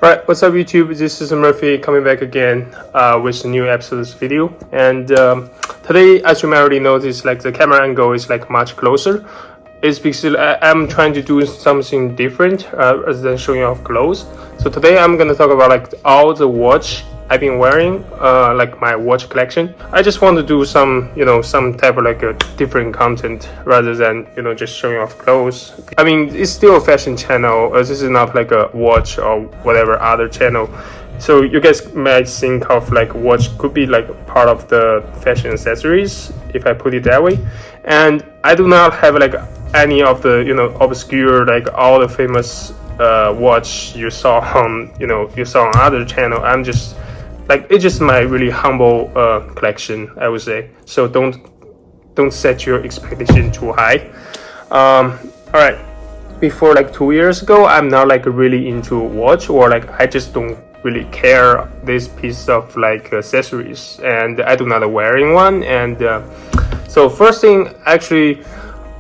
Right, what's up YouTube? This is Murphy coming back again with a new episode's video. And today, as you may already notice, like the camera angle is like much closer. It's because I'm trying to do something different rather than showing off clothes. So today I'm gonna talk about like all the watch I've been wearing, like my watch collection. I just want to do some, some type of like a different content rather than, just showing off clothes. I mean, it's still a fashion channel. This is not like a watch or whatever other channel. So you guys might think of like watch could be like part of the fashion accessories if I put it that way. And I do not have like any of the, obscure, like all the famous watch you saw on, on other channel. I'm just like, it's just my really humble collection, I would say. So don't set your expectation too high. All right, before like 2 years ago, I'm not like really into watch, or like I just don't really care this piece of like accessories, and I do not wearing one. And so first thing, actually,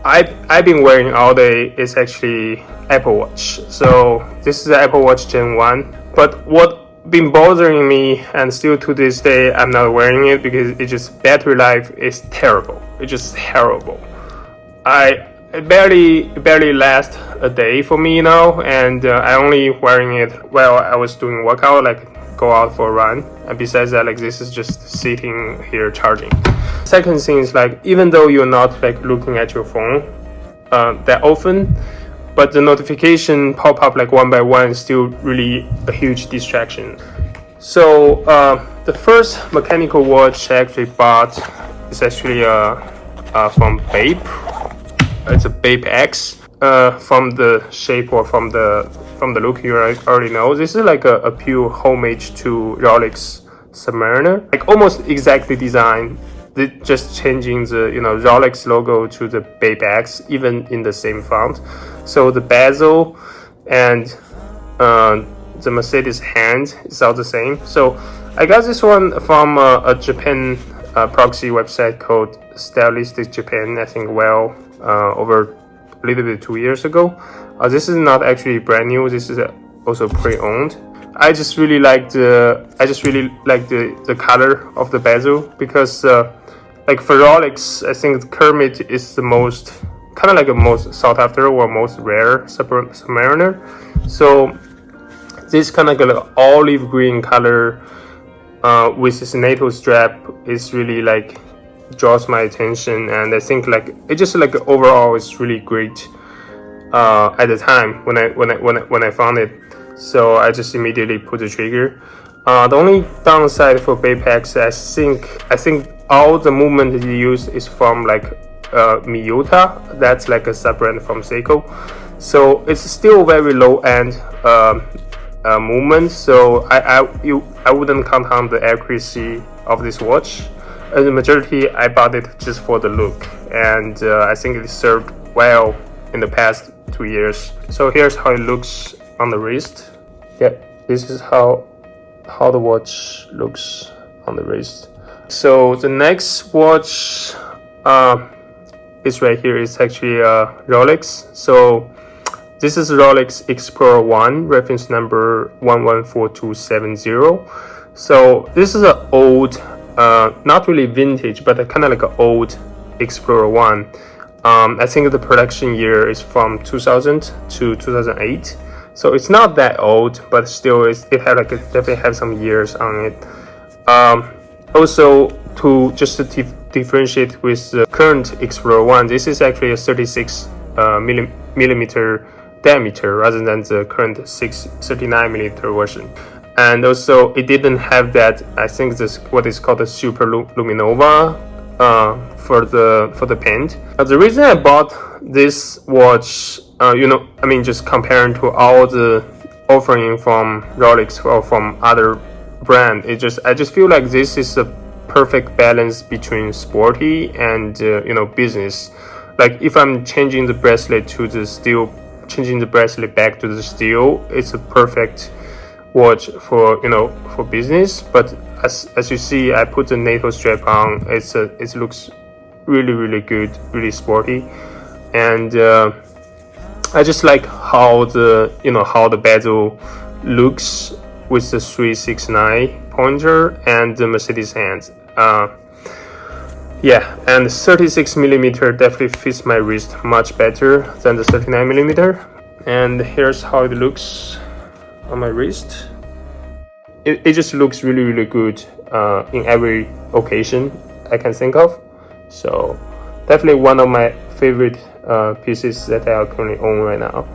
I've been wearing all day is actually Apple Watch. So this is the Apple Watch Gen 1. But what been bothering me, and still to this day I'm not wearing it, because it just battery life is terrible. It's just terrible. It barely lasts a day for me now, and I only wearing it while I was doing workout, like go out for a run. And besides that, like this is just sitting here charging. Second thing is, like, even though you're not like looking at your phone that often, but the notification pop up like one by one is still really a huge distraction. So the first mechanical watch I actually bought is actually from Bape. It's a Bape X. From the shape or from the look, you already know this is like a pure homage to Rolex Submariner, like almost exactly designed. Just changing the Rolex logo to the Bape X, even in the same font. So the bezel and the Mercedes hand is all the same. So I got this one from a Japan proxy website called Stylistic Japan, I think, over a little bit 2 years ago. This is not actually brand new. This is also pre-owned. I just really like the color of the bezel, because like for Rolex, I think Kermit is the most kind of like a most sought after or most rare Submariner. So this kind of like an olive green color with this NATO strap is really like draws my attention, and I think like it just like overall is really great at the time when I found it. So I just immediately put the trigger. The only downside for Bape X, I think all the movement you use is from like Miyota. That's like a sub-brand from Seiko. So it's still very low end movement. So I wouldn't count on the accuracy of this watch. And the majority, I bought it just for the look, and I think it served well in the past 2 years. So here's how it looks on the wrist. Yeah, this is how the watch looks on the wrist. So the next watch is right here. It's actually Rolex. So this is Rolex Explorer 1, reference number 114270. So this is an old, not really vintage, but kind of like an old Explorer 1. I think the production year is from 2000 to 2008. So it's not that old, but still it had like definitely have some years on it. Also, to differentiate with the current Explorer 1, this is actually a 36 millimeter diameter rather than the current 39 millimeter version. And also, it didn't have that, I think this what is called a super luminova for the paint. The reason I bought this watch, just comparing to all the offering from Rolex or from other brand, I just feel like this is a perfect balance between sporty and business. Like if I'm changing the bracelet to the steel, changing the bracelet back to the steel, it's a perfect watch for for business. But as you see, I put the NATO strap on. It looks really good, really sporty, and I just like how the bezel looks with the 369 pointer and the Mercedes hands. Yeah, and 36mm definitely fits my wrist much better than the 39mm. And here's how it looks on my wrist. It just looks really good in every occasion I can think of. So definitely one of my favorite pieces that I currently own right now.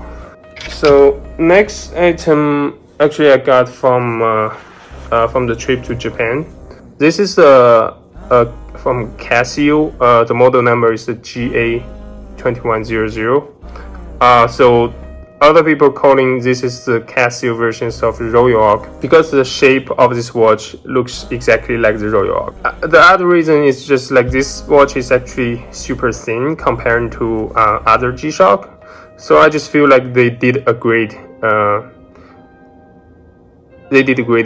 So next item actually I got from the trip to Japan. This is from Casio. The model number is the GA2100. So other people calling this is the Casio versions of Royal Oak because the shape of this watch looks exactly like the Royal Oak. The other reason is just like this watch is actually super thin compared to other G-Shock. So I just feel like they did a great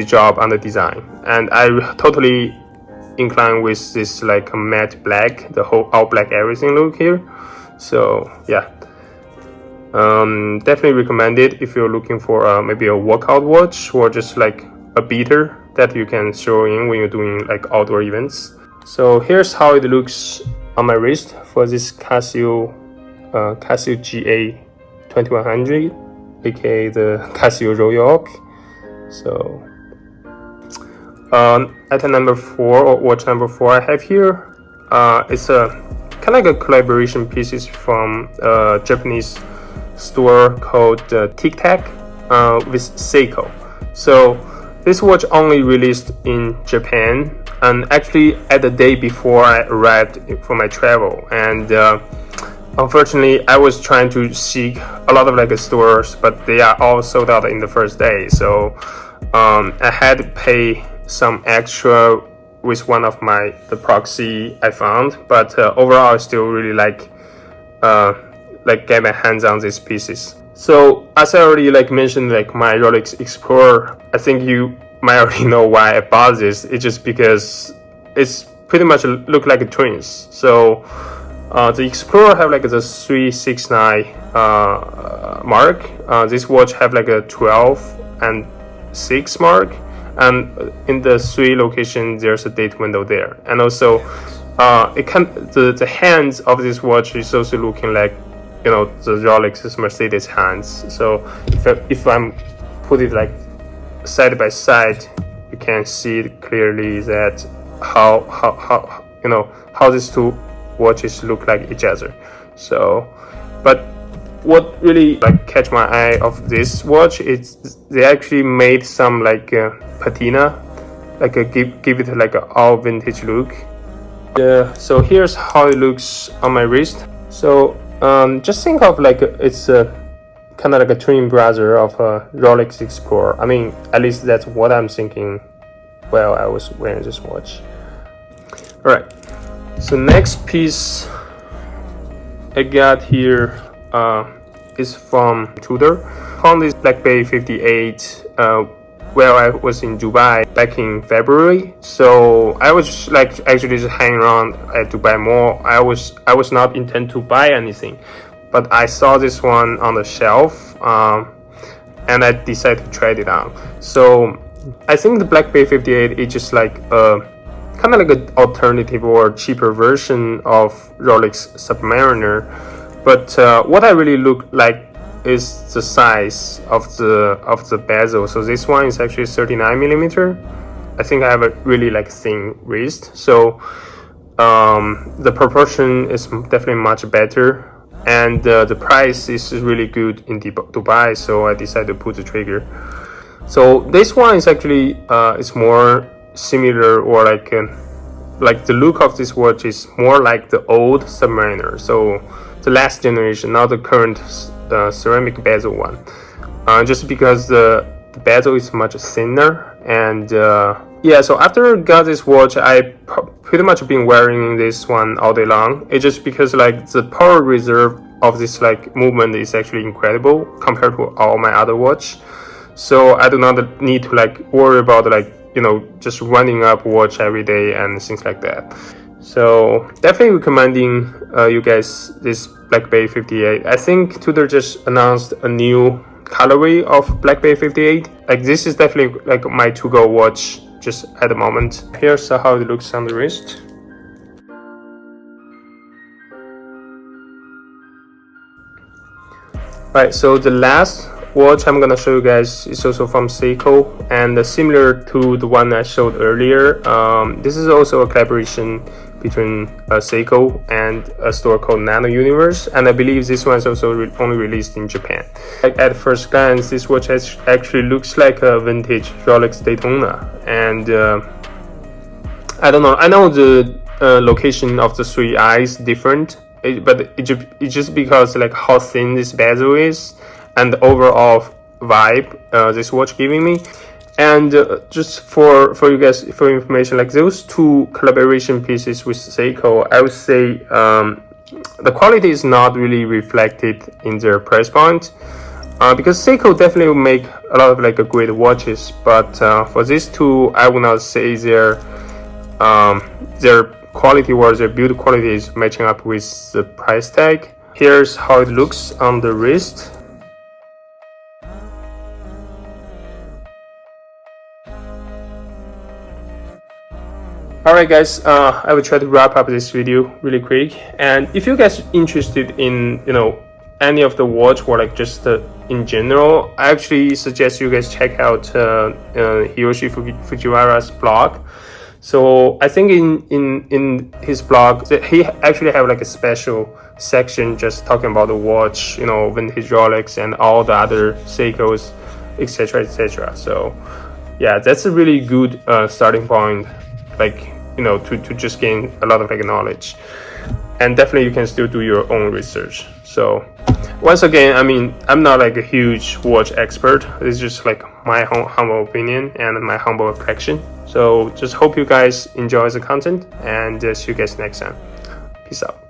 job on the design, and I totally inclined with this like a matte black, the whole all black everything look here. So yeah. Definitely recommend it if you're looking for maybe a workout watch or just like a beater that you can throw in when you're doing like outdoor events. So here's how it looks on my wrist for this Casio GA2100, aka the Casio Royal Oak. So item number 4 or watch number 4 I have here, it's a kind of like a collaboration pieces from Japanese store called Tic Tac with Seiko. So this watch only released in Japan, and actually at the day before I arrived for my travel, and unfortunately I was trying to seek a lot of like stores, but they are all sold out in the first day. So I had to pay some extra with one of the proxy I found, but overall I still really like get my hands on these pieces. So as I already mentioned, my Rolex Explorer, I think you might already know why I bought this. It's just because it's pretty much look like a twins. So the Explorer have the 369 mark. This watch have a 12 and 6 mark, and in the 3 location there's a date window there, and also the hands of this watch is also looking like the Rolex's Mercedes hands. So if I'm put it side by side, you can see clearly that how these two watches look like each other. So, but what really catch my eye of this watch is they actually made some patina, give it an all vintage look. So here's how it looks on my wrist. So just think of it's kind of a twin brother of a Rolex Explorer. I mean, at least that's what I'm thinking while I was wearing this watch. Alright, so next piece I got here is from Tudor. Found this Blackberry 58 while I was in Dubai back in February. So I was just actually just hanging around at Dubai Mall. I was not intent to buy anything, but I saw this one on the shelf and I decided to try it out. So I think the Blackberry 58 is just kind of an alternative or cheaper version of Rolex Submariner. But what I really look is the size of the bezel. So this one is actually 39mm. I think I have a really thin wrist, so the proportion is definitely much better, and the price is really good in Dubai, so I decided to pull the trigger. So this one is actually it's more similar, or the look of this watch is more like the old Submariner, so the last generation, not the current ceramic bezel one, just because the bezel is much thinner. And yeah, so after I got this watch, I pretty much been wearing this one all day long. It's just because the power reserve of this movement is actually incredible compared to all my other watch. So I do not need to worry about just running up watch every day and things like that. So definitely recommending you guys this Blackberry 58. I think Tudor just announced a new colorway of Blackberry 58. Like this is definitely like my to-go watch just at the moment. Here's how it looks on the wrist. Right, so the last watch I'm gonna show you guys is also from Seiko, and similar to the one I showed earlier. This is also a collaboration between Seiko and a store called Nano Universe, and I believe this one is also only released in Japan. Like at first glance, this watch actually looks like a vintage Rolex Daytona, and I don't know. I know the location of the 3 eyes different. But it's just because like how thin this bezel is and the overall vibe this watch giving me. And just for you guys, for information, like those 2 collaboration pieces with Seiko, I would say the quality is not really reflected in their price point, because Seiko definitely will make a lot of like great watches, but for these 2, I would not say their quality or their build quality is matching up with the price tag. Here's how it looks on the wrist. Alright guys, I will try to wrap up this video really quick, and if you guys interested in any of the watch or like just in general, I actually suggest you guys check out Hiroshi Fujiwara's blog. So I think in his blog, he actually have like a special section just talking about the watch, vintage Rolex and all the other Seikos, etc, etc. So yeah, that's a really good starting point, like to just gain a lot of like knowledge, and definitely you can still do your own research. So once again, I mean, I'm not like a huge watch expert. It's just like my humble opinion and my humble reflection. So just hope you guys enjoy the content, and see you guys next time. Peace out.